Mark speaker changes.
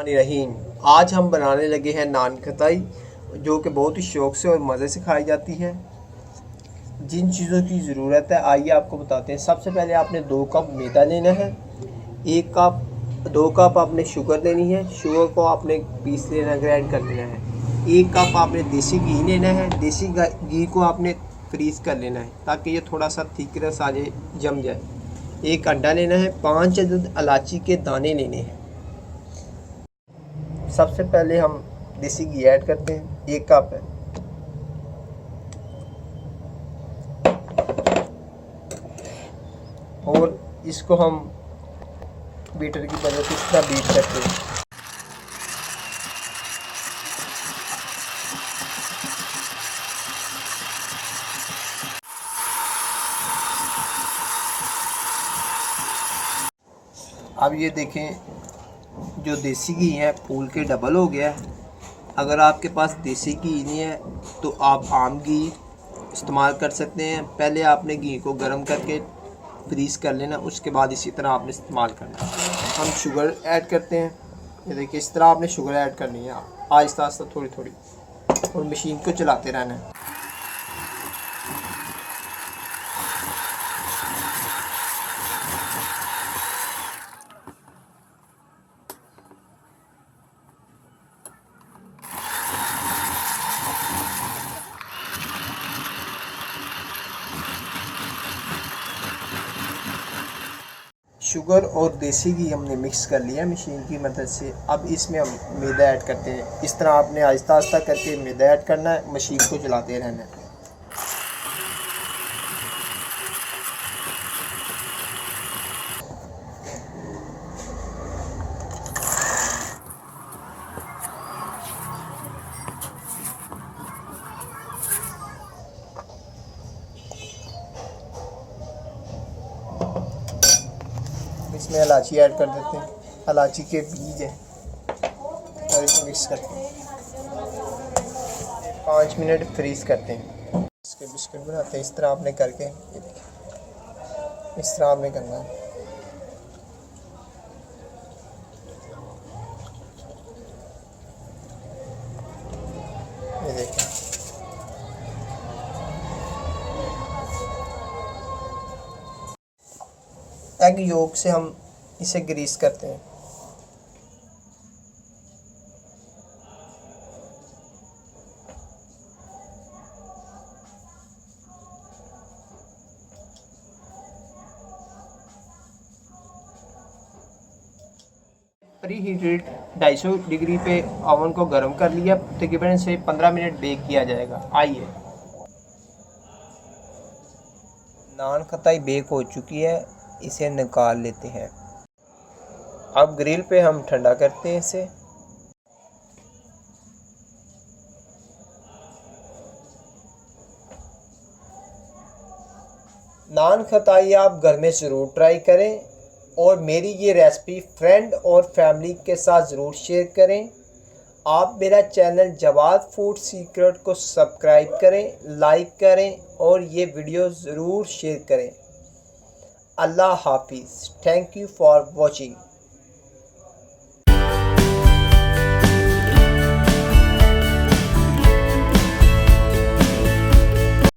Speaker 1: बिस्मिल्लाहिर्रहमानिर्रहीम। आज हम बनाने लगे हैं नान खताई, जो कि बहुत ही शौक़ से और मज़े से खाई जाती है। जिन चीज़ों की ज़रूरत है आइए आपको बताते हैं। सबसे पहले आपने 2 कप मैदा लेना है, 2 कप आपने शुगर लेनी है, शुगर को आपने पीस लेना, ग्राइंड कर लेना है। 1 कप आपने देसी घी लेना है, देसी घी को आपने फ्रीज़ कर लेना है ताकि ये थोड़ा सा थिकनेस आ जाए, जम जाए। 1 अंडा लेना है, 5 अदद इलायची के दाने लेने हैं। सबसे पहले हम देसी घी ऐड करते हैं, 1 कप है। और इसको हम बीटर की मदद से इस तरह बीट करते हैं। अब ये देखें, जो देसी घी है फूल के डबल हो गया है। अगर आपके पास देसी घी नहीं है तो आप आम घी इस्तेमाल कर सकते हैं। पहले आपने घी को गर्म करके फ्रीज़ कर लेना, उसके बाद इसी तरह आपने इस्तेमाल करना है। हम शुगर ऐड करते हैं। ये देखिए, इस तरह आपने शुगर ऐड करनी है, आहिस्ता आहिस्ता थोड़ी थोड़ी, और मशीन को चलाते रहना है। शुगर और देसी घी हमने मिक्स कर लिया मशीन की मदद से। अब इसमें हम मैदा ऐड करते हैं। इस तरह आपने आहिस्ता आहिस्ता करके मैदा ऐड करना है, मशीन को चलाते रहना है। इसमें इलायची ऐड कर देते हैं, इलायची के बीज हैं, और इसे मिक्स करते हैं। 5 मिनट फ्रीज़ करते हैं। इसके बिस्किट बनाते हैं। इस तरह आपने करके, ये देखिए, इस तरह आपने करना है। ये देखिए, एग योक से हम इसे ग्रीस करते हैं। प्री हीटेड 250 डिग्री पे ओवन को गर्म कर लिया। तकरीबन से 15 मिनट बेक किया जाएगा। आइए, नान खताई बेक हो चुकी है, इसे निकाल लेते हैं। अब ग्रिल पे हम ठंडा करते हैं इसे। नान खताई आप घर में ज़रूर ट्राई करें, और मेरी ये रेसिपी फ्रेंड और फैमिली के साथ ज़रूर शेयर करें। आप मेरा चैनल जवाद फूड सीक्रेट को सब्सक्राइब करें, लाइक करें, और ये वीडियो ज़रूर शेयर करें। अल्लाह हाफिज़। Thank you for watching.